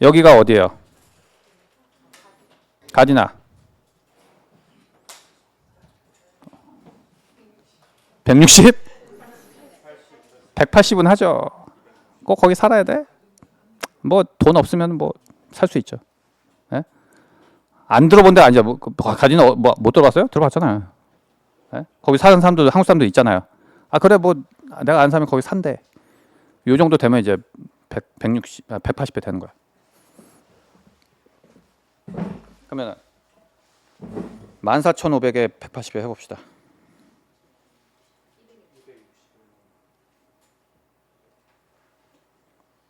여기가 어디예요? 가디나. 160? 180은 하죠. 꼭 거기 살아야 돼? 뭐 돈 없으면 뭐 살 수 있죠. 예? 안 들어본 데 아니죠. 뭐, 가디나 못 들어봤어요? 들어봤잖아요. 예? 거기 사는 사람들, 한국 사람들 있잖아요. 아 그래 뭐 내가 안 사면 거기 산대. 요 정도 되면 이제 180배 되는 거야. 그러면 14,500에 180배 해봅시다.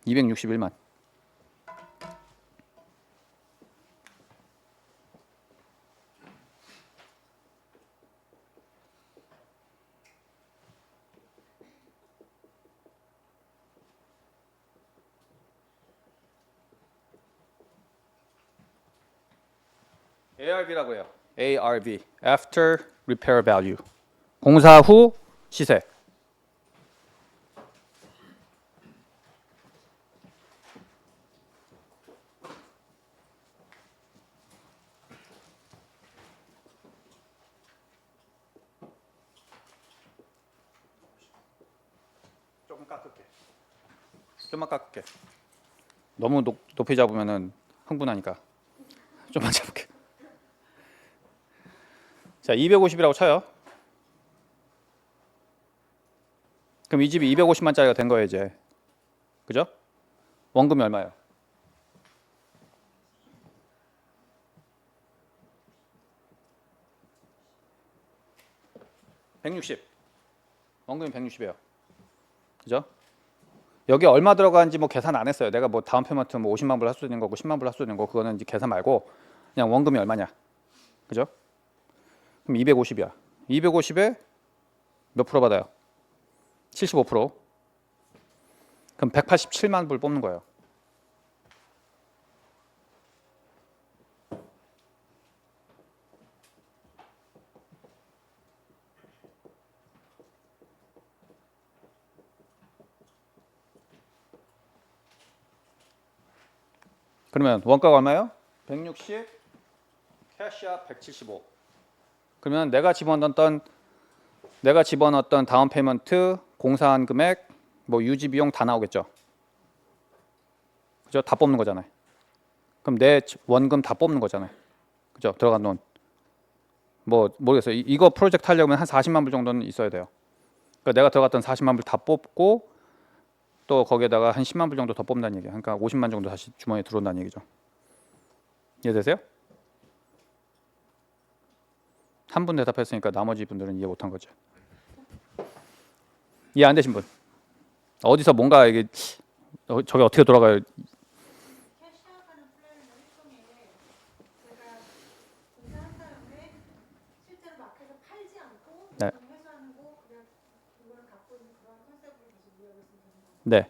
261만. ARV라고 해요. ARV. After Repair Value. 공사 후 시세. 조금 깎을게. 좀만 깎을게. 너무 높이 잡으면은 흥분하니까. 좀만 잡을게. 자, 250이라고 쳐요. 그럼 이 집이 250만짜리가 된 거예요, 이제. 그죠? 원금이 얼마예요? (160) 원금이 160이에요. 그죠? 여기 얼마 들어가는지 뭐 계산 안 했어요. 내가 뭐 다운 페이먼트 뭐 50만 불 할 수도 있는 거고 10만 불 할 수도 있는 거 그거는 이제 계산 말고 그냥 원금이 얼마냐. 그죠? 그럼 250이야. 250에 몇 프로 받아요? 75%. 그럼 187만 불 뽑는 거예요. 그러면 원가가 얼마예요? 160, 캐시아 175. 그러면 내가 집어넣었던 다운 페이먼트, 공사한 금액, 뭐 유지 비용 다 나오겠죠. 그죠? 다 뽑는 거잖아요. 그럼 내 원금 다 뽑는 거잖아요. 그죠? 들어간 돈. 뭐 모르겠어요. 이거 프로젝트 하려면 한 40만 불 정도는 있어야 돼요. 그러니까 내가 들어갔던 40만 불 다 뽑고 또 거기에다가 한 10만 불 정도 더 뽑는다는 얘기예요. 그러니까 50만 정도 다시 주머니에 들어온다는 얘기죠. 이해되세요? 한 분 대답했으니까 나머지 분들은 이해 못한 거죠. 이해 안 되신 분? 어디서 뭔가 이게 저게 어떻게 돌아가요? 캐시아가는 플랜은 일종의 제가 공사한 다음에 실제로 마켓에서 팔지 않고 네. 회수하고 그냥 이거를 갖고 있는 그런 컨셉으로 다시 이해하겠습니다. 네.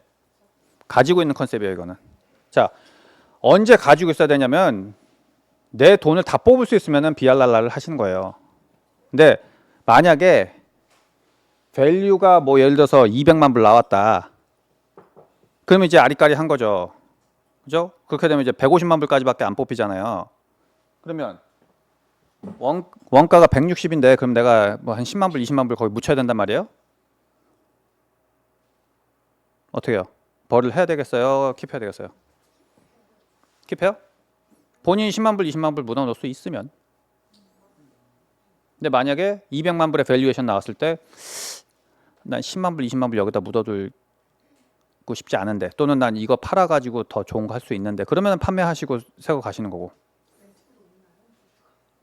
가지고 있는 컨셉이에요, 이거는. 자, 언제 가지고 있어야 되냐면 내 돈을 다 뽑을 수 있으면은 비알랄라를 하시는 거예요. 근데 만약에 밸류가 뭐 예를 들어서 200만 불 나왔다. 그러면 이제 아리까리 한 거죠. 그죠? 그렇게 되면 이제 150만 불까지밖에 안 뽑히잖아요. 그러면 원가가 160인데 그럼 내가 뭐 한 10만 불, 20만 불 거기 묻혀야 된단 말이에요? 어떻게 해요? 벌을 해야 되겠어요? 킵해야 되겠어요? 킵해요? 본인이 10만 불, 20만 불 묻어놓을 수 있으면. 근데 만약에 200만 불의 밸류에이션 나왔을 때 난 10만 불, 20만 불 여기다 묻어두고 싶지 않은데 또는 난 이거 팔아가지고 더 좋은 거 할 수 있는데 그러면 판매하시고 새거 가시는 거고.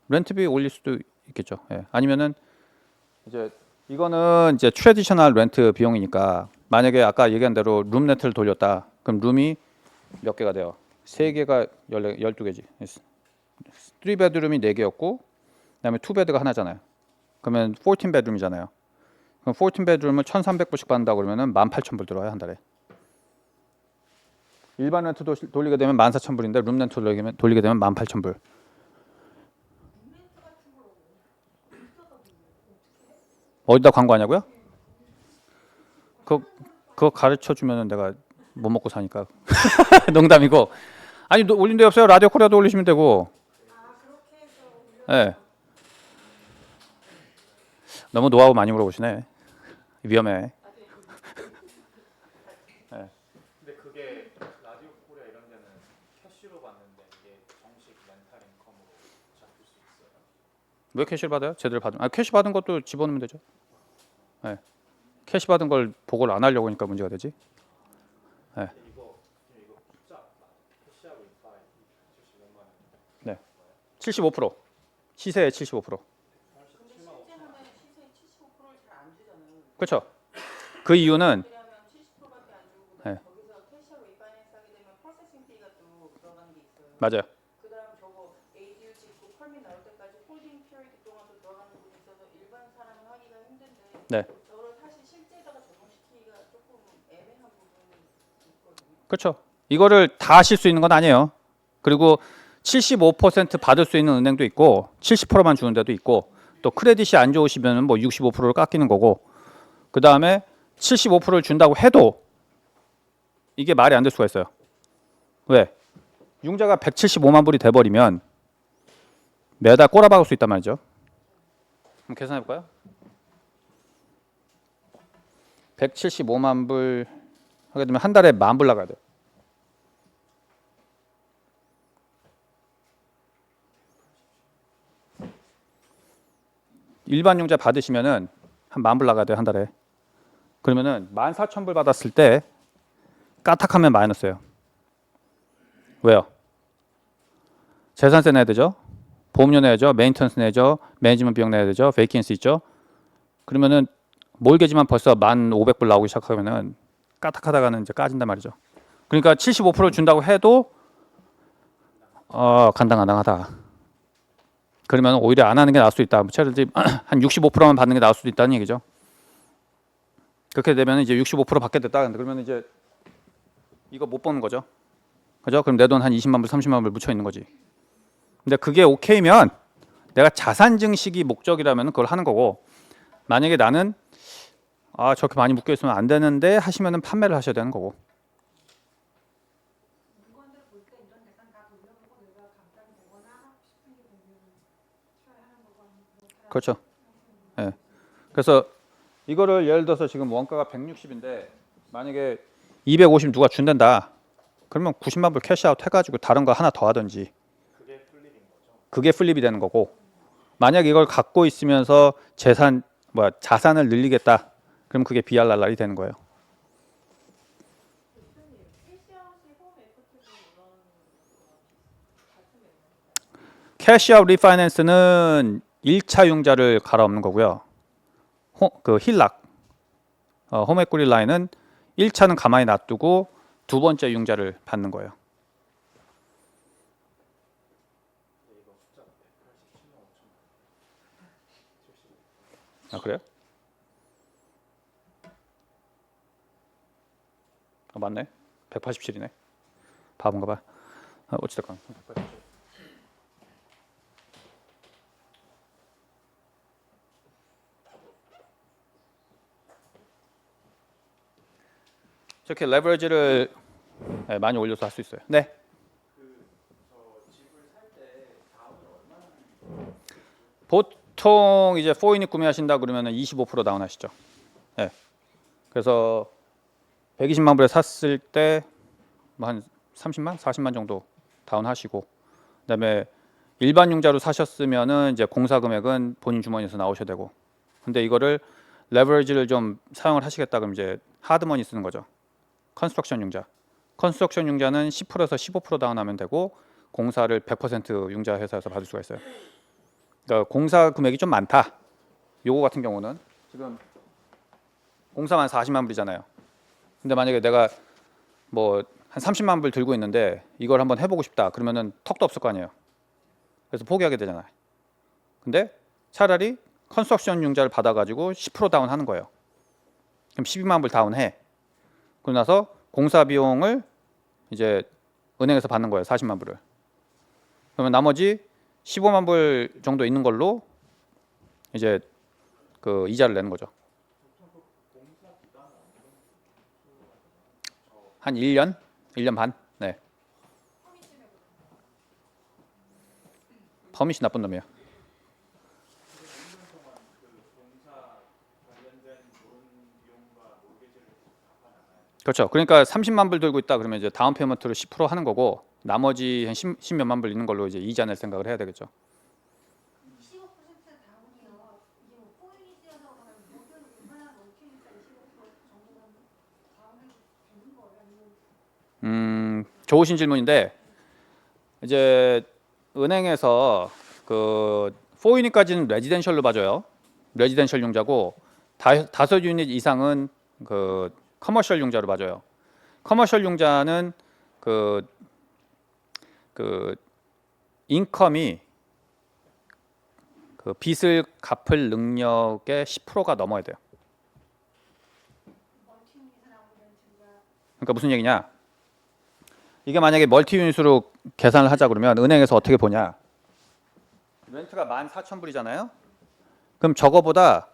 렌트비 올릴 수도 있겠죠. 예. 아니면은 이제 이거는 이제 트래디셔널 렌트 비용이니까 만약에 아까 얘기한 대로 룸 렌트를 돌렸다. 그럼 룸이 몇 개가 돼요? 3개가 12개지. 3베드룸이 4개였고 그다음에 2베드가 하나잖아요. 그러면 14베드룸이잖아요. 그럼 14베드룸을 1,300불씩 받는다고 그러면은 18,000불 들어요, 한 달에. 일반 렌트 돌리게 되면 14,000불인데 룸 렌트 돌리게 되면 18,000불. 어디다 광고하냐고요? 그거 가르쳐 주면은 내가 못 먹고 사니까. 농담이고. 아니 올린 데 없어요. 라디오 코리아도 올리시면 되고. 아 그렇게 해서 올려. 예. 너무 노하우 많이 물어보시네. 위험해. 근데 그게 라디오 코리아 이런 데는 캐시로 받는데 이게 정식 렌탈 인컴으로 잡힐 수 있어요? 왜 캐시를 받아요? 제대로 받으면. 아 캐시 받은 것도 집어넣으면 되죠. 예. 캐시 받은 걸 보고를 안 하려고 하니까 문제가 되지. 근데 이거 숫자 캐시하고 있다 75만 원. 네. 75%. 시세의 75%. 근데 실제 하면 시세 75%를 잘 안 주잖아요. 그렇죠. 그 이유는 왜냐하면 70%밖에 안 주고 그다음 네. 거기서 캐시하고 리파이낸스 하게 되면 프로세싱 피가 또 들어가는 게 있어요. 맞아요. 그다음 저거 ADU 짓고 펄밋 나올 때까지 홀딩 피리드 동안도 들어가는 부분이 있어서 일반 사람은 하기가 힘든데 네. 저걸 사실 실제에다가 적용시키기가 조금 애매한 부분이 있거든요. 그렇죠. 이거를 다 하실 수 있는 건 아니에요. 그리고 75% 받을 수 있는 은행도 있고 70%만 주는 데도 있고 또 크레딧이 안 좋으시면 뭐 65%를 깎이는 거고 그 다음에 75%를 준다고 해도 이게 말이 안 될 수가 있어요. 왜? 융자가 175만 불이 돼버리면 매달 꼬라박을 수 있단 말이죠. 한번 계산해 볼까요? 175만 불 하게 되면 한 달에 10,000불 나가야 돼요. 일반 융자 받으시면은 한 10,000불 나가야 돼요, 한 달에. 그러면은 14,000불 받았을 때 까딱하면 마이너스예요. 왜요? 재산세 내야 되죠. 보험료 내야죠. 메인턴스 내야죠. 매니지먼트 비용 내야 되죠. 베이컨스 있죠. 그러면은 몰개지만 벌써 1,500불 나오기 시작하면은 까딱하다가는 이제 까진단 말이죠. 그러니까 75% 준다고 해도 간당간당하다. 그러면 오히려 안 하는 게 나을 수 있다. 차라리 한 65%만 받는 게 나을 수도 있다는 얘기죠. 그렇게 되면 이제 65% 받게 됐다. 그러면 이제 이거 못 버는 거죠. 그죠? 그럼 내 돈 한 20만 불, 30만 불 묻혀 있는 거지. 근데 그게 오케이면 내가 자산 증식이 목적이라면 그걸 하는 거고 만약에 나는 저렇게 많이 묶여 있으면 안 되는데 하시면은 판매를 하셔야 되는 거고. 물건들 볼 때 이런 대상 다 돌려보고 내가 감당이 되거나 하고 싶은 게 되면 트라이 하는 거고 아니면 그렇죠. 예. 그래서 이거를 예를 들어서 지금 원가가 160인데 만약에 250 누가 준댄다. 그러면 90만 불 캐시아웃 해가지고 다른 거 하나 더 하든지. 그게 플립인 거죠? 그게 플립이 되는 거고. 만약 이걸 갖고 있으면서 자산을 늘리겠다. 그럼 그게 비알랄랄이 되는 거예요. 대표님 캐시아웃이 홈 에코티브 이런 같은 맥락인가요? 캐시아웃 리파이낸스는 1차 융자를 갈아엎는 거고요. 그 힐락, 홈에쿠리 라인은 1차는 가만히 놔두고 두 번째 융자를 받는 거예요. 근데 이거 숫자가 187만 5천. 아 그래요? 맞네. 187이네. 바본가 봐. 어찌됐건. 이렇게 레버리지를 많이 올려서 할 수 있어요. 네. 보통 이제 4인이 구매하신다 그러면은 25% 다운하시죠. 네. 그래서 120만 불에 샀을 때 뭐 한 30만, 40만 정도 다운하시고 그다음에 일반 융자로 사셨으면은 이제 공사 금액은 본인 주머니에서 나오셔야 되고. 근데 이거를 레버리지를 좀 사용을 하시겠다 그럼 이제 하드머니 쓰는 거죠. 컨스트럭션 융자. 컨스트럭션 융자는 10%에서 15% 다운하면 되고 공사를 100% 융자 회사에서 받을 수가 있어요. 그러니까 공사 금액이 좀 많다. 요거 같은 경우는 지금 공사만 40만 불이잖아요. 근데 만약에 내가 뭐 한 30만 불 들고 있는데 이걸 한번 해보고 싶다. 그러면은 턱도 없을 거 아니에요. 그래서 포기하게 되잖아요. 근데 차라리 컨스트럭션 융자를 받아가지고 10% 다운하는 거예요. 그럼 12만 불 다운해. 그러고 나서 공사 비용을 이제 은행에서 받는 거예요. 40만 불을. 그러면 나머지 15만 불 정도 있는 걸로 이제 그 이자를 내는 거죠. 한 1년? 1년 반? 네. 홈이 집에 허밋이 나쁜 놈이에요. 그렇죠. 그러니까 30만 불 들고 있다 그러면 이제 다운 페이먼트로 10% 하는 거고 나머지 한 10몇만 불 있는 걸로 이제 이자 낼 생각을 해야 되겠죠. 25% 다운이요. 이게 뭐 포인이 뛰어서 그러면 목표는 얼마나 넘기니까 25% 정도는 다운이 되는 거예요? 아니면 좋으신 질문인데 이제 은행에서 그 4유닛까지는 레지덴셜로 봐줘요. 레지덴셜 융자고 5유닛 이상은 그 커머셜 융자로 봐줘요. 커머셜 융자는 그 인컴이 그 빚을 갚을 능력의 10%가 넘어야 돼요. 멀티유닛에 나오는 렌트가 그러니까 무슨 얘기냐? 이게 만약에 멀티 유닛으로 계산을 하자 그러면 은행에서 어떻게 보냐? 렌트가 14,000불이잖아요. 그럼 저거보다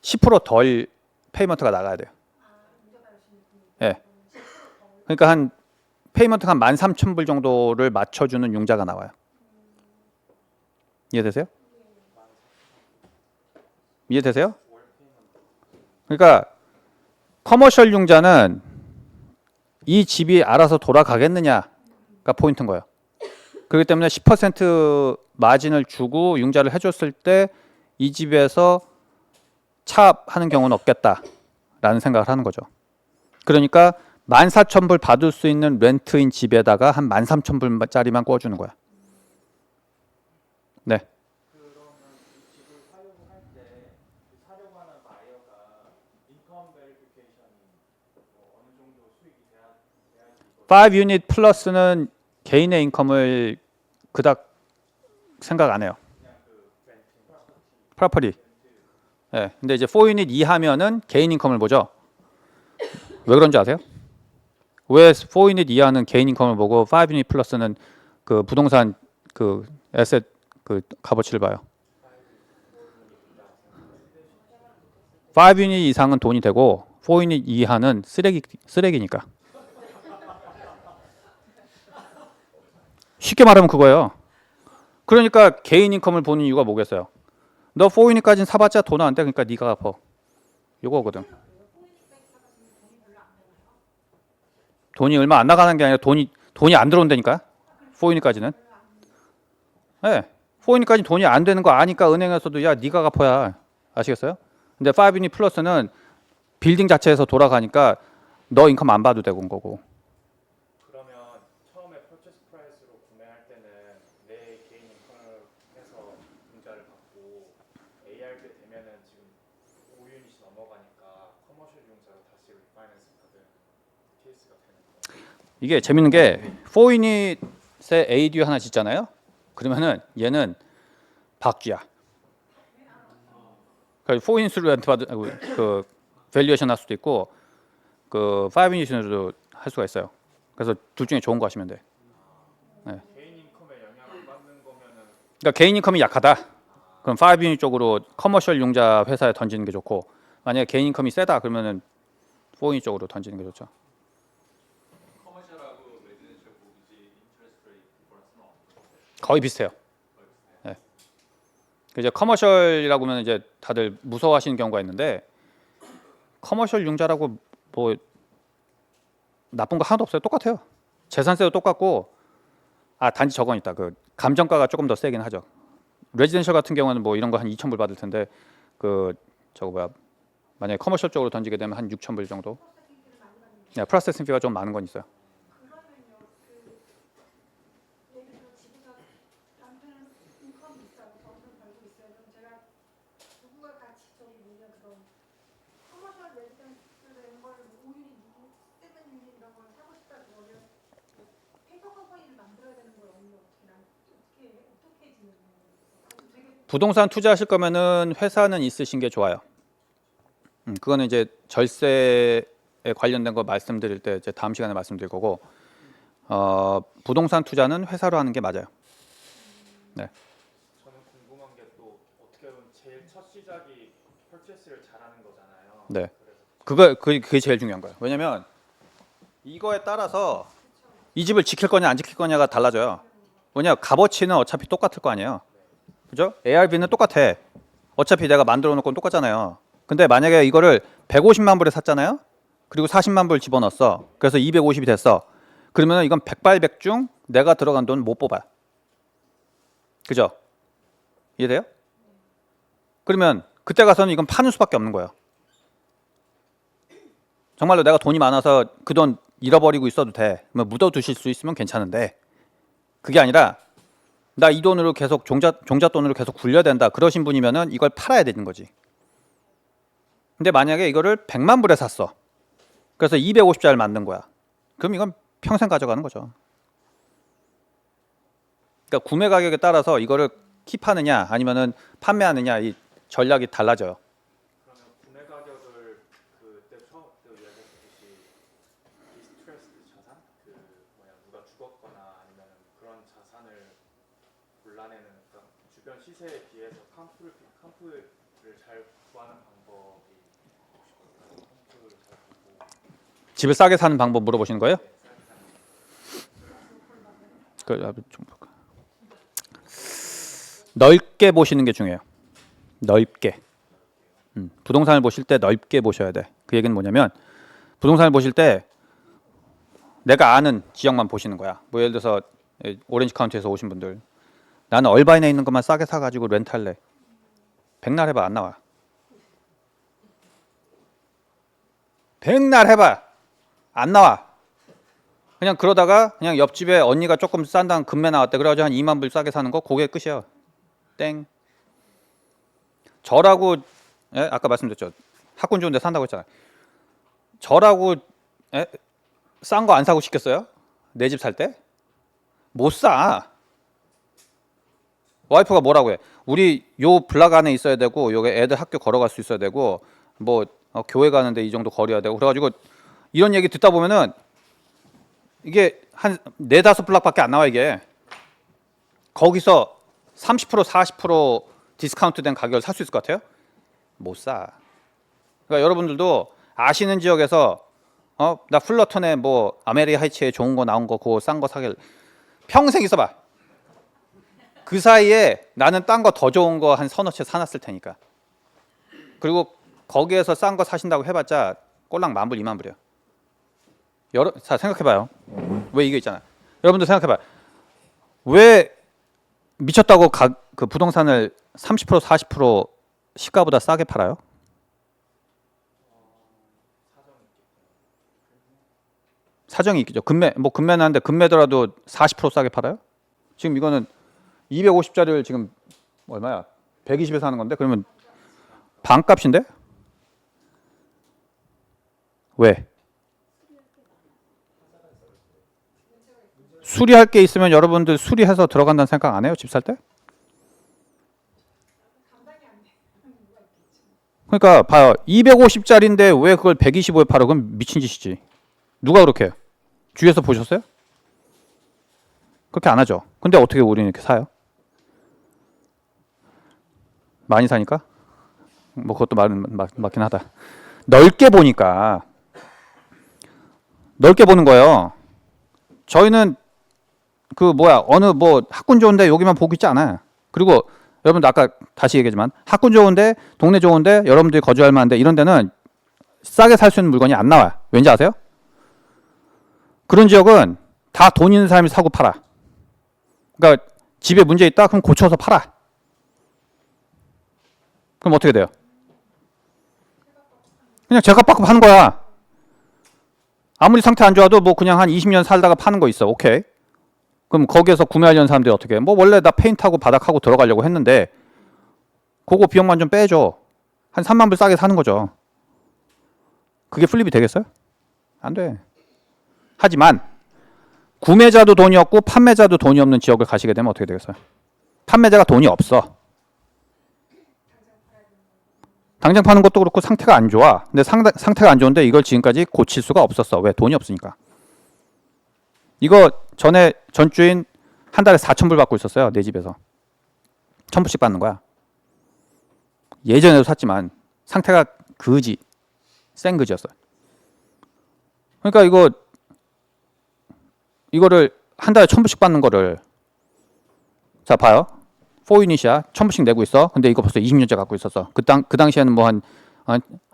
10%덜 페이먼트가 나가야 돼요. 예. 그러니까 한 페이먼트가 한 13,000불 정도를 맞춰주는 융자가 나와요. 이해되세요? 이해되세요? 그러니까 커머셜 융자는 이 집이 알아서 돌아가겠느냐가 포인트인 거예요. 그렇기 때문에 10% 마진을 주고 융자를 해줬을 때 이 집에서 차압하는 경우는 없겠다라는 생각을 하는 거죠. 그러니까 14,000불 받을 수 있는 렌트인 집에다가 한 13,000불짜리만 꿔주는 거야. 네. 그러면 이 집을 사용할 때 사용하는 바이어가 인컴 베리피케이션이 뭐 어느 정도 수익이 돼야지 5유닛 플러스는 개인의 인컴을 그닥 생각 안 해요. 프로퍼티. 예. 근데 이제 4유닛 이하면은 개인 인컴을 보죠. 왜 그런지 아세요? 왜 4유닛 이하는 개인 인컴을 보고 5유닛 플러스는 그 부동산 그 에셋 그 값어치를 봐요. 5유닛 이상은 돈이 되고 4유닛 이하는 쓰레기니까. 쉽게 말하면 그거예요. 그러니까 개인 인컴을 보는 이유가 뭐겠어요? 너 4유닛까지는 사봤자 돈 안 돼. 그러니까 네가 갚아. 요거거든. 돈이 얼마 안 나가는 게 아니라 돈이 안 들어온다니까. 4유닛까지는. 네. 4유닛까지 돈이 안 되는 거 아니까 은행에서도 야 네가 갚아야. 아시겠어요? 근데 5유닛 플러스는 빌딩 자체에서 돌아가니까 너 인컴 안 봐도 되고 거고. 그러면 처음에 퍼체스 프라이스로 구매할 때는 내 개인 인컴을 해서 융자를 받고 ARB 되면은 지금 5유닛이 넘어가니까 커머셜 융자로 다시 리파이낸스 받은 케이스가 되는 거예요. 이게 재밌는 게 4유닛에 ADU 하나 짓잖아요. 그러면은 얘는 박쥐야. 그러니까 4유닛으로 렌트 받은 그 밸류에이션 할 수도 있고 그 5유닛으로도 할 수가 있어요. 그래서 둘 중에 좋은 거 하시면 돼. 네. 개인 인컴에 영향 안 받는 거면은 그러니까 개인 인컴이 약하다. 그럼 5유닛 쪽으로 커머셜 융자 회사에 던지는 게 좋고 만약에 개인 인컴이 세다 그러면은 4유닛 쪽으로 던지는 게 좋죠. 커머셜하고 레지던셜 모기지 인트레스트 레이트 디퍼런스는 없어요. 거의 비슷해요. 네. 이제 커머셜이라고 하면 이제 다들 무서워하시는 경우가 있는데 커머셜 융자라고 뭐 나쁜 거 하나도 없어요. 똑같아요. 재산세도 똑같고 단지 저건 있다. 그 감정가가 조금 더 세긴 하죠. 레지던셜 같은 경우는 뭐 이런 거 한 2,000불 받을 텐데 그 저거 뭐야 만약에 커머셜 쪽으로 던지게 되면 한 6,000불 정도. 네, 프로세싱 피가 좀 많은 건 있어요. 그러면요, 예를 들어 집에서 남편은 인컴이 있어요. 저는 벌고 있어요. 그럼 제가 부부가 같이 저기 뭐냐 그런 커머셜 레지던스 이런 걸 5유닛, 7유닛 이런 걸 사고 싶다 그러면 페이퍼 컴퍼니를 만들어야 되는 거예요. 아니면 어떻게 지내는 거예요? 되게 부동산 투자하실 거면은 회사는 있으신 게 좋아요. 그거는 이제 절세에 관련된 거 말씀드릴 때 이제 다음 시간에 말씀드릴 거고 부동산 투자는 회사로 하는 게 맞아요. 네. 저는 궁금한 게 또 어떻게 보면 제일 첫 시작이 퍼체스를 잘하는 거잖아요. 네. 그래서 그게 제일 중요한 거예요. 왜냐면 이거에 따라서 이 집을 지킬 거냐 안 지킬 거냐가 달라져요. 왜냐 값어치는 어차피 똑같을 거 아니에요. 그죠? ARB는 똑같아. 어차피 내가 만들어 놓은 건 똑같잖아요. 근데 만약에 이거를 150만 불에 샀잖아요. 그리고 40만 불 집어넣었어. 그래서 250이 됐어. 그러면 이건 백발백중 내가 들어간 돈 못 뽑아. 그죠? 이해돼요? 그러면 그때 가서는 이건 파는 수밖에 없는 거예요. 정말로 내가 돈이 많아서 그 돈 잃어버리고 있어도 돼. 뭐 묻어두실 수 있으면 괜찮은데 그게 아니라 나 이 돈으로 계속 종자 돈으로 계속 굴려야 된다. 그러신 분이면은 이걸 팔아야 되는 거지. 근데 만약에 이거를 100만 불에 샀어. 그래서 250짜리를 만든 거야. 그럼 이건 평생 가져가는 거죠. 그러니까 구매 가격에 따라서 이거를 킵하느냐 아니면은 판매하느냐 이 전략이 달라져요. 그러면 구매 가격을 그때 처음 때 이야기했듯이 디스트레스드 자산, 그 뭐야 누가 죽었거나 아니면 그런 자산을 골라내는 그러니까 주변 시세에 비해서 컴프를 잘 구하는 방법이 컴프를 잘 보고 집을 싸게 사는 방법 물어보시는 거예요? 좀 볼까? 넓게 보시는 게 중요해요. 넓게. 부동산을 보실 때 넓게 보셔야 돼. 그 얘기는 뭐냐면 부동산을 보실 때 내가 아는 지역만 보시는 거야. 뭐 예를 들어서 오렌지 카운티에서 오신 분들 나는 얼바인에 있는 것만 싸게 사가지고 렌트할래. 백날 해봐 안 나와. 백날 해봐 안 나와. 그냥 그러다가 그냥 옆집에 언니가 조금 싼다는 금매 나왔대. 그래가지고 한 2만 불 싸게 사는 거 그게 끝이야. 땡. 저라고 아까 말씀드렸죠. 학군 좋은데 산다고 했잖아요. 저라고 싼 거 안 사고 싶겠어요? 내 집 살 때? 못 사. 와이프가 뭐라고 해? 우리 요 블락 안에 있어야 되고 요게 애들 학교 걸어갈 수 있어야 되고 뭐 교회 가는데 이 정도 거리야 되고 그래가지고 이런 얘기 듣다 보면은 이게 한 4-5블락밖에 안 나와 이게. 거기서 30% 40% 디스카운트 된 가격을 살 수 있을 것 같아요? 못 사. 그러니까 여러분들도 아시는 지역에서 나 풀러턴에 뭐 아메리카 하이츠에 좋은 거 나온 거 그거 싼 거 사길 평생 있어봐. 그 사이에 나는 딴 거 더 좋은 거 한 서너 채 사놨을 테니까. 그리고 거기에서 싼 거 사신다고 해봤자 꼴랑 10,000불 20,000불이야. 자 생각해봐요. 왜 이게 있잖아. 여러분들 생각해봐. 왜 미쳤다고 그 부동산을 30% 40% 시가보다 싸게 팔아요? 사정이 있겠죠. 금매는 한데 금매더라도 40% 싸게 팔아요? 지금 이거는 250짜리를 지금 얼마야? 120에 사는 건데 그러면 반값인데? 왜? 수리할 게 있으면 여러분들 수리해서 들어간다는 생각 안 해요? 집 살 때? 그러니까 봐요. 250짜리인데 왜 그걸 125에 팔아? 그건 미친 짓이지. 누가 그렇게 해요? 주위에서 보셨어요? 그렇게 안 하죠. 근데 어떻게 우리는 이렇게 사요? 많이 사니까? 뭐 그것도 맞긴 하다. 넓게 보니까 넓게 보는 거예요. 저희는 그 뭐야 어느 뭐 학군 좋은데 여기만 보고 있지 않아요. 그리고 여러분들 아까 다시 얘기했지만 학군 좋은데 동네 좋은데 여러분들이 거주할 만한데 이런 데는 싸게 살 수 있는 물건이 안 나와요. 왠지 아세요? 그런 지역은 다 돈 있는 사람이 사고 팔아. 그러니까 집에 문제 있다? 그럼 고쳐서 팔아. 그럼 어떻게 돼요? 그냥 제값 받고 파는 거야. 아무리 상태 안 좋아도 뭐 그냥 한 20년 살다가 파는 거 있어. 오케이. 그럼 거기에서 구매하려는 사람들이 어떻게 해? 뭐 원래 나 페인트하고 바닥하고 들어가려고 했는데 그거 비용만 좀 빼줘. 한 3만 불 싸게 사는 거죠. 그게 플립이 되겠어요? 안 돼. 하지만 구매자도 돈이 없고 판매자도 돈이 없는 지역을 가시게 되면 어떻게 되겠어요? 판매자가 돈이 없어. 당장 파는 것도 그렇고 상태가 안 좋아. 근데 상태가 안 좋은데 이걸 지금까지 고칠 수가 없었어. 왜? 돈이 없으니까. 이거 전 주인 한 달에 4,000불 받고 있었어요. 내 집에서. 1,000불씩 받는 거야. 예전에도 샀지만 상태가 그지 생그지였어요. 그러니까 이거를 한 달에 1,000불씩 받는 거를 자 봐요. 4유닛이야. 1,000불씩 내고 있어. 근데 이거 벌써 20년째 갖고 있었어. 그 당시에는 뭐 한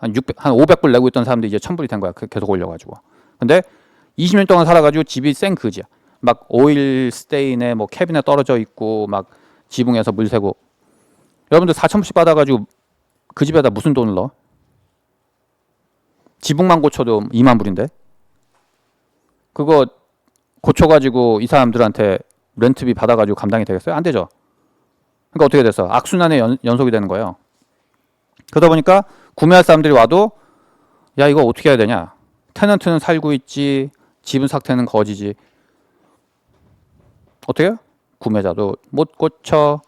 500불 내고 있던 사람도 이제 1,000불이 된 거야. 계속 올려가지고. 근데 20년 동안 살아가지고 집이 생그지야. 막 오일 스테인에 뭐 캐비넷 떨어져 있고 막 지붕에서 물 새고. 여러분들 4,000불씩 받아가지고 그 집에다 무슨 돈을 넣어? 지붕만 고쳐도 2만 불인데. 그거 고쳐가지고 이 사람들한테 렌트비 받아가지고 감당이 되겠어요? 안 되죠. 그러니까 어떻게 됐어? 악순환의 연속이 되는 거예요. 그러다 보니까 구매할 사람들이 와도 야 이거 어떻게 해야 되냐? 테넌트는 살고 있지, 집은 상태는 거지지. 어떻게 해요? 구매자도 못 고쳐,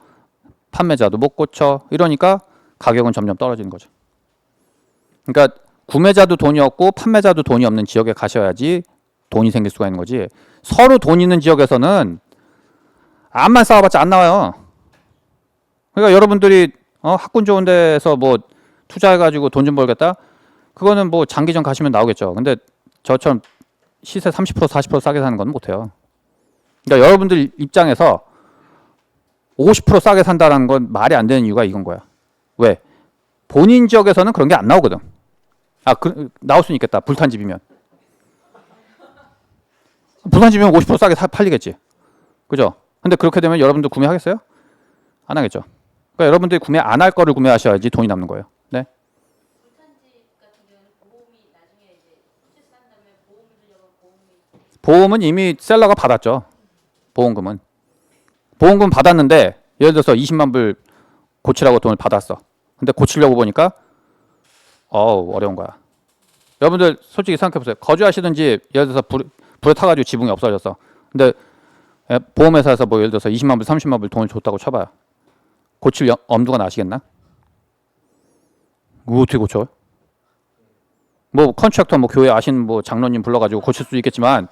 판매자도 못 고쳐. 이러니까 가격은 점점 떨어지는 거죠. 그러니까 구매자도 돈이 없고 판매자도 돈이 없는 지역에 가셔야지 돈이 생길 수가 있는 거지. 서로 돈 있는 지역에서는 암만 쌓아봤자 안 나와요. 그러니까 여러분들이 학군 좋은 데서 뭐 투자해가지고 돈 좀 벌겠다? 그거는 뭐 장기전 가시면 나오겠죠. 근데 저처럼 시세 30% 40% 싸게 사는 건 못해요. 그러니까 여러분들 입장에서 50% 싸게 산다는 건 말이 안 되는 이유가 이건 거야. 왜? 본인 지역에서는 그런 게 안 나오거든. 나올 수는 있겠다. 불탄 집이면. 불탄 집이면 50% 싸게 팔리겠지. 그죠? 근데 그렇게 되면 여러분들 구매하겠어요? 안 하겠죠. 그러니까 여러분들이 구매 안 할 거를 구매하셔야지 돈이 남는 거예요. 네? 불탄집 같은 경우는 보험이 나중에 이제 purchase 한 다음에 보험을 들려고 보험은 이미 셀러가 받았죠. 보험금은. 보험금 받았는데 예를 들어서 20만 불 고치라고 돈을 받았어. 근데 고치려고 보니까 어려운 거야. 여러분들 솔직히 생각해 보세요. 거주하시던 집 예를 들어서 불에 타가지고 지붕이 없어졌어. 근데 보험회사에서 뭐 예를 들어서 20만 불, 30만 불 돈을 줬다고 쳐봐요. 고칠 엄두가 나시겠나? 그거 어떻게 고쳐? 뭐 컨트랙터 뭐 교회 아시는 뭐 장로님 불러가지고 고칠 수 있겠지만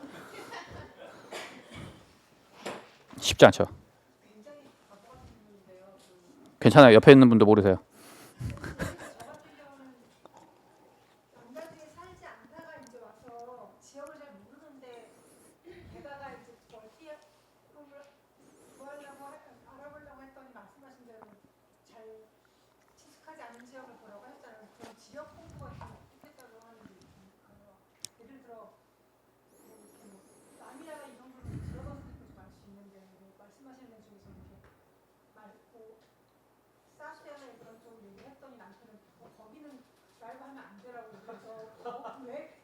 쉽지 않죠. 괜찮아요. 옆에 있는 분도 모르세요. 남자들이 살지 않다가 이제 와서 지역을 잘 모르는데 게다가 이제 알아보려고 했더니 말씀하신 대로 잘 친숙하지 않은 지역을 보라고 했잖아요. 그럼 지역 홍보가 좀 어떻겠다고 하는지 예를 들어 남이라가 이런 걸 들어가서 듣고 알 수 있는데 말씀하시는 것 중에서 이렇게 말고 사시아나 그런 쪽 얘기했더니 남편은 거기는 라이브 하면 안 되라고 그래서 왜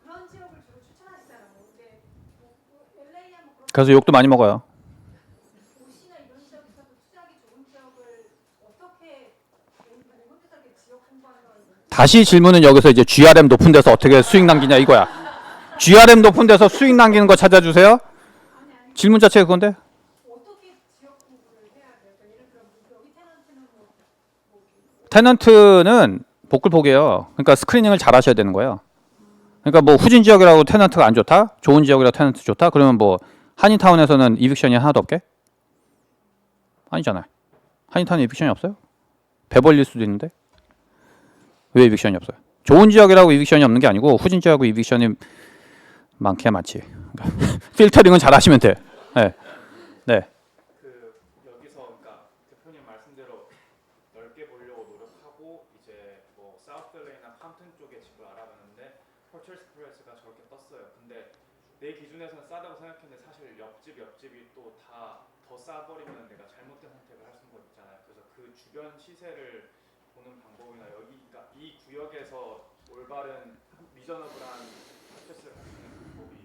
그런 지역을 주로 추천하시잖아요. 근데 LA야 뭐 그런 그래서 욕도 많이 먹어요. 도시나 이런 지역에서도 투자하기 좋은 지역을 어떻게 혼자서 이렇게 지역 홍보하는 거 다시 질문은 여기서 이제 GRM 높은 데서 어떻게 수익 남기냐 이거야. GRM 높은 데서 수익 남기는 거 찾아주세요. 질문 자체가 그건데. 어떻게 지역 홍보를 해야 돼요? 그러니까 예를 들어 여기 테넌트는 테넌트는 복불복이에요. 그러니까 스크리닝을 잘 하셔야 되는 거예요. 그러니까 뭐 후진 지역이라고 테넌트가 안 좋다? 좋은 지역이라고 테넌트 좋다? 그러면 뭐 한인타운에서는 이빅션이 하나도 없게? 아니잖아요. 한인타운에 이빅션이 없어요? 베벌리일 수도 있는데 왜 이빅션이 없어요? 좋은 지역이라고 이빅션이 없는 게 아니고 후진 지역하고 이빅션이 많기야 많지. 필터링은 잘 하시면 돼. 네. 네. 여기서 그러니까 대표님 말씀대로 넓게 보려고 노력하고 이제 뭐 사우스LA나 캄튼 쪽에 집을 알아봤는데 퍼처스 프라이스가 저렇게 떴어요. 근데 내 기준에서는 싸다고 생각했는데 사실 옆집이 또 다 더 싸버리면 내가 잘못된 선택을 할 수가 있잖아요. 그래서 그 주변 시세를 보는 방법이나 여기 그러니까 이 구역에서 올바른 리저너블한 퍼처스를 할 수 있는 방법이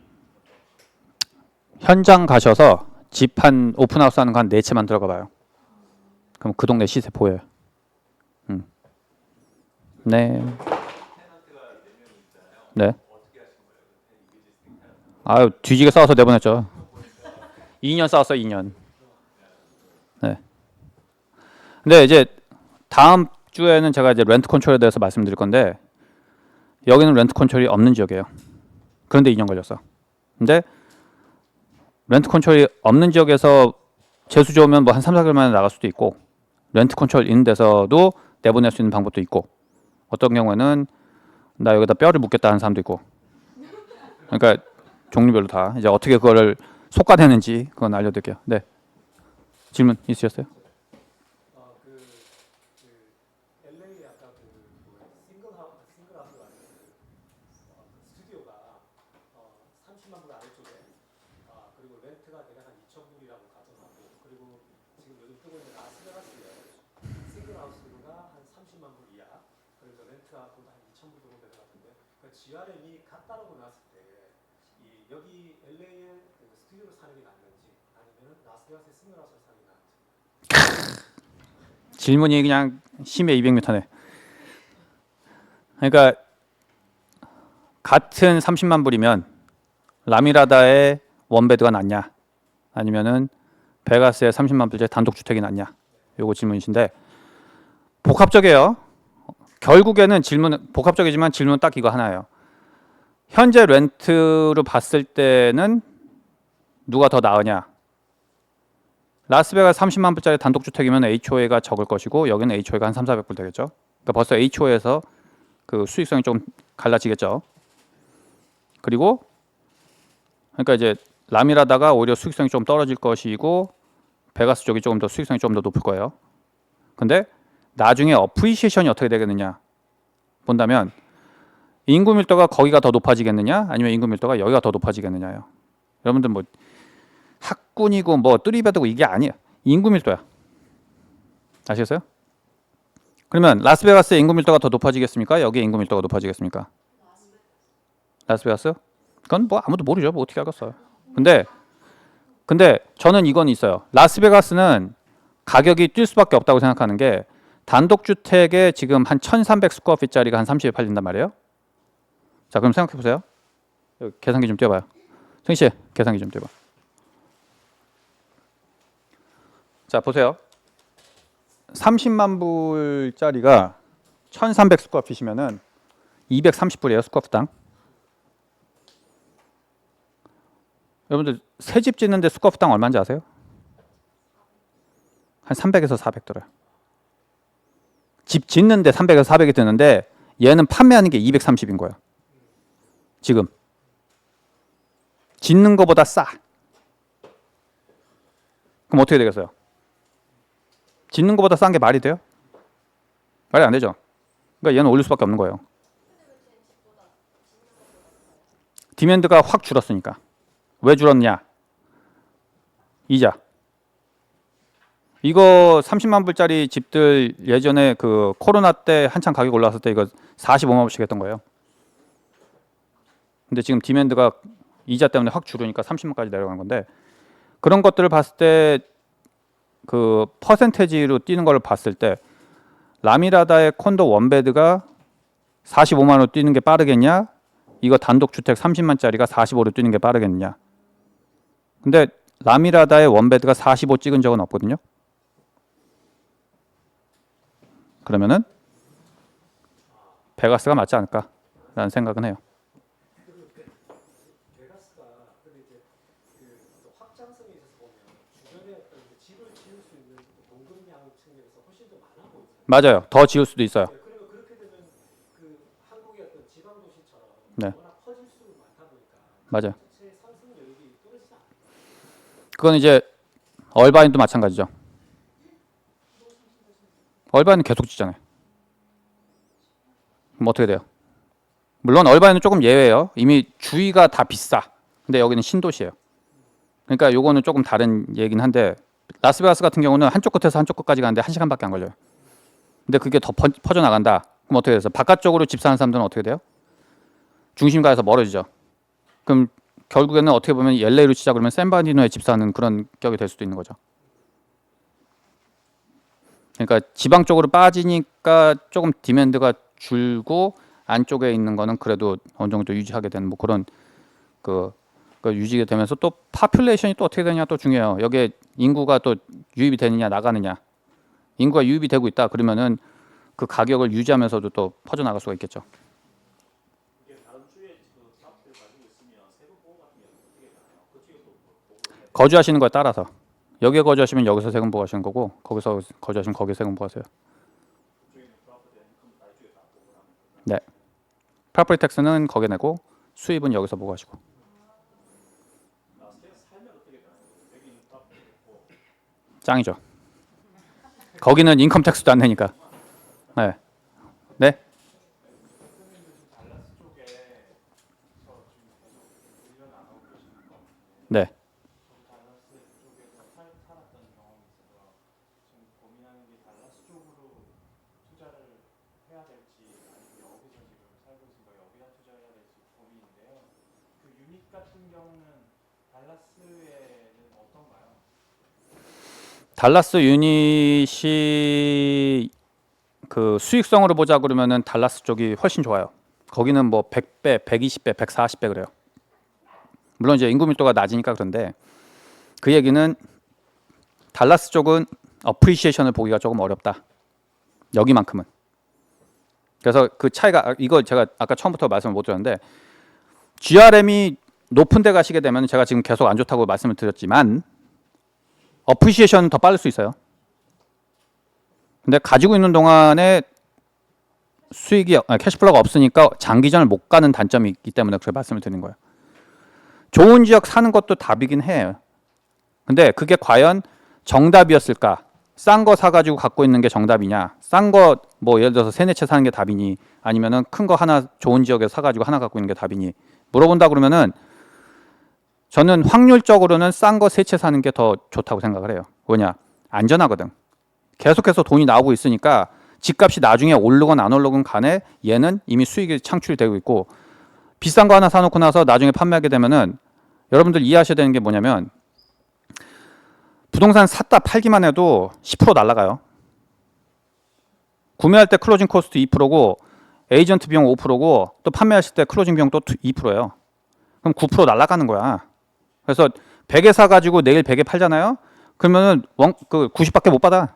현장 가셔서 집 한 오픈하우스 하는 거 한 4채만 들어가 봐요. 그럼 그 동네 시세 보여요. 네. 네. 아유 뒤지게 싸워서 내보냈죠. 2년 싸웠어요. 2년. 네. 근데 이제 다음 주에는 제가 이제 렌트 컨트롤에 대해서 말씀드릴 건데 여기는 렌트 컨트롤이 없는 지역이에요. 그런데 2년 걸렸어. 근데 렌트 컨트롤이 없는 지역에서 재수 좋으면 뭐 한 3, 4개월 만에 나갈 수도 있고 렌트 컨트롤 있는 데서도 내보낼 수 있는 방법도 있고 어떤 경우에는 나 여기다 뼈를 묻겠다 하는 사람도 있고 그러니까 종류별로 다 이제 어떻게 그거를 속가되는지 그건 알려드릴게요. 네. 질문 있으셨어요? LA 아까 싱글하우스가 스튜디오가 30만 불 아래쪽에 그리고 렌트가 대략 한 2천 불이라고 가정하고 그리고 지금 요즘 뜨고 있는 라스베가스에 싱글하우스가 한 30만 불 이하 그래서 렌트가 한 2천 불 정도 되는 것 같은데 그 GRM이 같다라고 나왔을 때 여기 LA에 스튜디오를 사는 게 낫는지 아니면 라스베가스에 싱글하우스를 사는 게 낫는지. 질문이 그냥 심해 200m네. 그러니까 같은 30만 불이면 라미라다의 원베드가 낫냐 아니면은 베가스의 30만 불짜리 단독주택이 낫냐 요거 질문이신데 복합적이에요. 결국에는 질문은 복합적이지만 질문은 딱 이거 하나예요. 현재 렌트로 봤을 때는 누가 더 나으냐? 라스베가스 30만 불짜리 단독주택이면 HOA가 적을 것이고 여기는 HOA가 한 3,400불 되겠죠. 그러니까 벌써 HOA에서 그 수익성이 좀 갈라지겠죠. 그리고 그러니까 이제 라미라다가 오히려 수익성이 좀 떨어질 것이고 베가스 쪽이 조금 더 수익성이 좀 더 높을 거예요. 근데 나중에 어프리시에이션이 어떻게 되겠느냐 본다면 인구 밀도가 거기가 더 높아지겠느냐 아니면 인구 밀도가 여기가 더 높아지겠느냐요. 여러분들 뭐 학군이고 뭐 뜨리베드고 이게 아니에요. 인구 밀도야. 아시겠어요? 그러면 라스베가스의 인구 밀도가 더 높아지겠습니까? 여기의 인구 밀도가 높아지겠습니까? 라스베가스? 그건 뭐 아무도 모르죠. 뭐 어떻게 알겠어요. 근데 저는 이건 있어요. 라스베가스는 가격이 뛸 수밖에 없다고 생각하는 게 단독주택에 지금 한 1300 스퀘어핏짜리가 한 30에 팔린단 말이에요. 자, 그럼 생각해 보세요. 계산기 좀 띄워봐요. 승희 씨, 계산기 좀 띄워봐. 자, 보세요. 30만 불짜리가 1300 스퀘어핏이면은 230불이에요, 스퀘어핏당. 여러분들 새 집 짓는데 스퀘어핏당 얼마인지 아세요? 한 300에서 400 들어요. 집 짓는데 300에서 400이 드는데 얘는 판매하는 게 230인 거예요. 지금 짓는 거보다 싸. 그럼 어떻게 되겠어요? 짓는 거보다 싼 게 말이 돼요? 말이 안 되죠. 그러니까 얘는 올릴 수밖에 없는 거예요. 디맨드가 확 줄었으니까. 왜 줄었냐? 이자. 이거 30만 불짜리 집들 예전에 그 코로나 때 한창 가격 올라왔을 때 이거 45만 불씩 했던 거예요. 근데 지금 디맨드가 이자 때문에 확 줄으니까 30만까지 내려간 건데 그런 것들을 봤을 때 그 퍼센테지로 뛰는 걸 봤을 때 라미라다의 콘도 원베드가 45만으로 뛰는 게 빠르겠냐? 이거 단독주택 30만짜리가 45로 뛰는 게 빠르겠냐? 근데 라미라다의 원베드가 45 찍은 적은 없거든요. 그러면은 베가스가 맞지 않을까라는 생각은 해요. 베가스가 근데 이제 그 확장성에 있어서 보면 주변에 어떤 집을 지을 수 있는 공급량 측면에서 훨씬 더 많아 보이잖아요. 맞아요. 더 지을 수도 있어요. 그러면 그렇게 되면 그 한국의 어떤 지방 도시처럼 네. 워낙 퍼질 수 많다 보니까 맞아요. 자체 상승 여력이 떨어지지 않아요. 그건 이제 얼바인도 마찬가지죠. 얼바인은 계속 짓잖아요. 그럼 어떻게 돼요? 물론 얼바인은 조금 예외예요. 이미 주위가 다 비싸. 근데 여기는 신도시예요. 그러니까 요거는 조금 다른 얘기긴 한데 라스베가스 같은 경우는 한쪽 끝에서 한쪽 끝까지 가는데 1시간밖에 안 걸려요. 근데 그게 더 퍼져나간다. 그럼 어떻게 돼서 바깥쪽으로 집 사는 사람들은 어떻게 돼요? 중심가에서 멀어지죠. 그럼 결국에는 어떻게 보면 LA로 치자 그러면 샌바디노에 집 사는 그런 격이 될 수도 있는 거죠. 그러니까 지방 쪽으로 빠지니까 조금 디맨드가 줄고 안쪽에 있는 거는 그래도 어느 정도 유지하게 되는 뭐 그런 그 유지가 되면서 또 파퓰레이션이 또 어떻게 되냐 또 중요해요. 여기에 인구가 또 유입이 되느냐 나가느냐. 인구가 유입이 되고 있다 그러면은 그 가격을 유지하면서도 또 퍼져나갈 수가 있겠죠. 이게 다른 주에 그 사업들 가지고 있으면 세금 보호 같은 게 어떻게 되나요? 그쪽에도 보고를 거주하시는 거에 따라서 여기에 거주하시면 여기서 세금 부과하시는 거고 거기서 거주하시면 거기에 세금 부과하세요. 그쪽에는 프로퍼티 인컴 다 이쪽에 다 보고를 하는 거죠. 네. 프로퍼티 텍스는 거기에 내고 수입은 여기서 부과하시고. 라스베가스 살면 어떻게 되나요? 여기 있는 프로퍼티 있고 짱이죠. 거기는 인컴 텍스도 안 내니까. 네. 네? 달라스 쪽에서 지금 계속 밀려 나가고 계시는 것 같은데 네. 저도 달라스 쪽에서 살았던 경험이 있어서 지금 고민하는 게 달라스 쪽으로 투자를 해야 될지 아니면 여기서 지금 살고 있으니까 여기다 투자해야 될지 고민인데요. 그 유닛 같은 경우는 달라스에는 어떤가요? 달라스 유닛이 그 수익성으로 보자 그러면은 달라스 쪽이 훨씬 좋아요. 거기는 뭐 100배, 120배, 140배 그래요. 물론 이제 인구 밀도가 낮으니까 그런데 그 얘기는 달라스 쪽은 어프리시에이션을 보기가 조금 어렵다. 여기만큼은. 그래서 그 차이가 이거 제가 아까 처음부터 말씀을 못 드렸는데 GRM이 높은 데 가시게 되면 제가 지금 계속 안 좋다고 말씀을 드렸지만 어프리시에이션은 더 빠를 수 있어요. 근데 가지고 있는 동안에 수익이 캐시플로우가 없으니까 장기전을 못 가는 단점이 있기 때문에 그렇게 말씀을 드린 거예요. 좋은 지역 사는 것도 답이긴 해요. 근데 그게 과연 정답이었을까? 싼 거 사가지고 갖고 있는 게 정답이냐? 싼 거 뭐 예를 들어서 세네 채 사는 게 답이니? 아니면은 큰 거 하나 좋은 지역에서 사가지고 하나 갖고 있는 게 답이니? 물어본다 그러면은 저는 확률적으로는 싼 거 세 채 사는 게 더 좋다고 생각을 해요. 왜냐? 안전하거든. 계속해서 돈이 나오고 있으니까 집값이 나중에 오르건 안 오르건 간에 얘는 이미 수익이 창출이 되고 있고 비싼 거 하나 사놓고 나서 나중에 판매하게 되면은 여러분들 이해하셔야 되는 게 뭐냐면 부동산 샀다 팔기만 해도 10% 날라가요. 구매할 때 클로징 코스트 2%고 에이전트 비용 5%고 또 판매하실 때 클로징 비용 또 2%예요. 그럼 9% 날라가는 거야. 그래서 100에 사가지고 내일 100에 팔잖아요. 그러면은 그 90밖에 못 받아.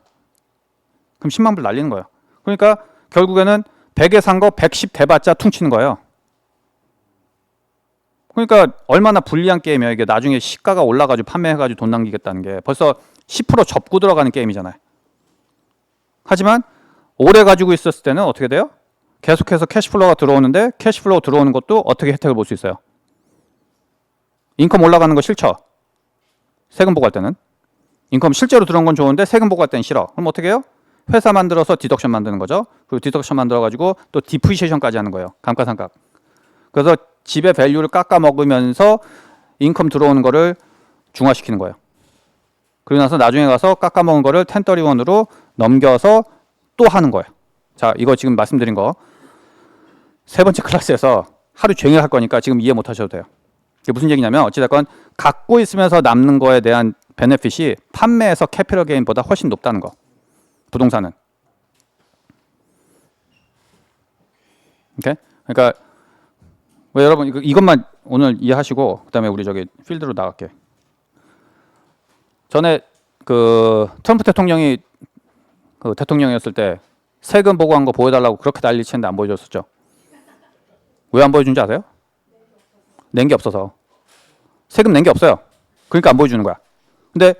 그럼 10만 불 날리는 거예요. 그러니까 결국에는 100에 산 거 110 대봤자 퉁치는 거예요. 그러니까 얼마나 불리한 게임이에요. 이게 나중에 시가가 올라가지고 판매해가지고 돈 남기겠다는 게 벌써 10% 접고 들어가는 게임이잖아요. 하지만 오래 가지고 있었을 때는 어떻게 돼요? 계속해서 캐시플로우가 들어오는데 캐시플로우 들어오는 것도 어떻게 혜택을 볼 수 있어요? 인컴 올라가는 거 싫죠? 세금 보고할 때는. 인컴 실제로 들어온 건 좋은데 세금 보고할 때는 싫어. 그럼 어떻게 해요? 회사 만들어서 디덕션 만드는 거죠. 그리고 디덕션 만들어가지고 또 디프리시에이션까지 하는 거예요. 감가상각. 그래서 집의 밸류를 깎아 먹으면서 인컴 들어오는 거를 중화시키는 거예요. 그러고 나서 나중에 가서 깎아 먹은 거를 1031으로 넘겨서 또 하는 거예요. 자, 이거 지금 말씀드린 거 세 번째 클래스에서 하루 종일 할 거니까 지금 이해 못 하셔도 돼요. 이게 무슨 얘기냐면 어찌됐건 갖고 있으면서 남는 거에 대한 베네핏이 판매에서 캐피털 게인보다 훨씬 높다는 거. 부동산은. 오케이? 그러니까 왜 여러분 이것만 오늘 이해하시고 그다음에 우리 저기 필드로 나갈게. 전에 그 트럼프 대통령이 그 대통령이었을 때 세금 보고한 거 보여달라고 그렇게 난리 치는데 안 보여줬었죠. 왜 안 보여준지 아세요? 낸 게 없어서. 세금 낸 게 없어요. 그러니까 안 보여주는 거야. 근데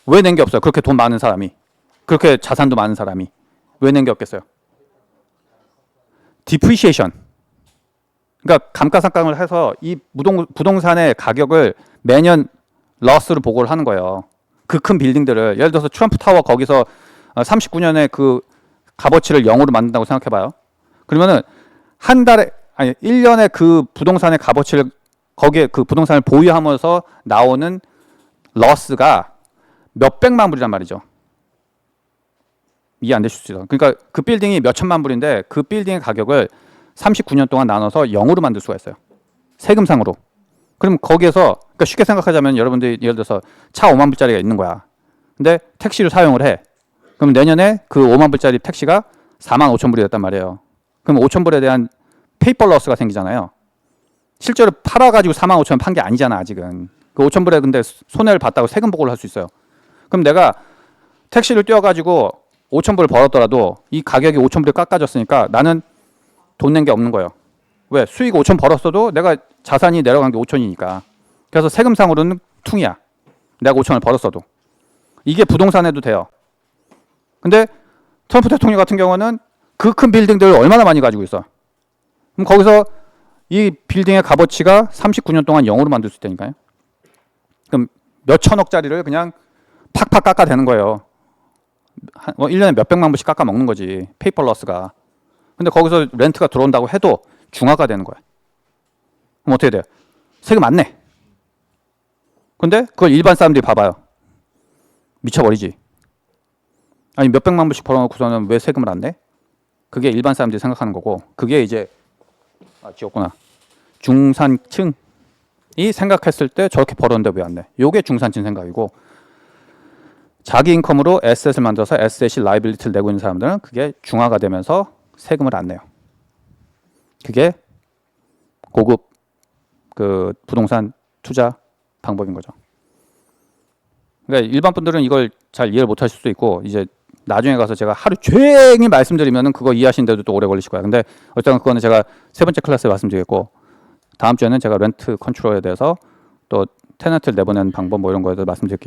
왜 낸 게 없어요? 그렇게 돈 많은 사람이, 그렇게 자산도 많은 사람이 왜 낸 게 없겠어요? 디프리시에이션. 그러니까 감가상각을 해서 이 부동산의 가격을 매년 러스로 보고를 하는 거예요. 그 큰 빌딩들을 예를 들어서 트럼프 타워 거기서 39년에 그 값어치를 0으로 만든다고 생각해봐요. 그러면은 한 달에 아니 1년에 그 부동산의 값어치를 거기에 그 부동산을 보유하면서 나오는 러스가 몇백만 불이란 말이죠. 이해 안 되실 수 있어요. 그러니까 그 빌딩이 몇천만 불인데 그 빌딩의 가격을 39년 동안 나눠서 0으로 만들 수가 있어요. 세금상으로. 그럼 거기에서 그러니까 쉽게 생각하자면 여러분들이 예를 들어서 차 5만 불짜리가 있는 거야. 근데 택시를 사용을 해. 그럼 내년에 그 5만 불짜리 택시가 4만 5천 불이 됐단 말이에요. 그럼 5천 불에 대한 페이퍼 러스가 생기잖아요. 실제로 팔아가지고 4만 5천 판 게 아니잖아 아직은. 그 5천 불에 근데 손해를 봤다고 세금 보고를 할 수 있어요. 그럼 내가 택시를 띄워가지고 5천 불을 벌었더라도 이 가격이 5천 불이 깎아졌으니까 나는 돈 낸 게 없는 거예요. 왜? 수익 5천 벌었어도 내가 자산이 내려간 게 5천이니까. 그래서 세금상으로는 퉁이야. 내가 5천을 벌었어도. 이게 부동산에도 돼요. 근데 트럼프 대통령 같은 경우는 그 큰 빌딩들을 얼마나 많이 가지고 있어. 그럼 거기서 이 빌딩의 값어치가 39년 동안 0으로 만들 수 있다니까요. 그럼 몇 천억짜리를 그냥 팍팍 깎아 되는 거예요. 1년에 몇백만 불씩 깎아 먹는 거지. 페이퍼러스가. 근데 거기서 렌트가 들어온다고 해도 중화가 되는 거야. 그럼 어떻게 돼요? 세금 안 내. 근데 그걸 일반 사람들이 봐봐요. 미쳐버리지. 아니 몇백만 불씩 벌어놓고서는 왜 세금을 안 내? 그게 일반 사람들이 생각하는 거고, 그게 이제 지웠구나. 중산층이 생각했을 때 저렇게 벌었는데 왜 안 내? 요게 중산층 생각이고, 자기 인컴으로 에셋을 만들어서 에셋이 라이빌리티를 내고 있는 사람들은 그게 중화가 되면서 세금을 안 내요. 그게 고급 그 부동산 투자 방법인 거죠. 그러니까 일반 분들은 이걸 잘 이해를 못 하실 수도 있고, 이제 나중에 가서 제가 하루 종일 말씀드리면은 그거 이해하시는데도 또 오래 걸리실 거야. 근데 어쨌든 그거는 제가 세 번째 클래스에 말씀드리겠고, 다음 주에는 제가 렌트 컨트롤에 대해서 또 테넌트를 내보내는 방법 뭐 이런 거에 대해서 말씀드릴게요.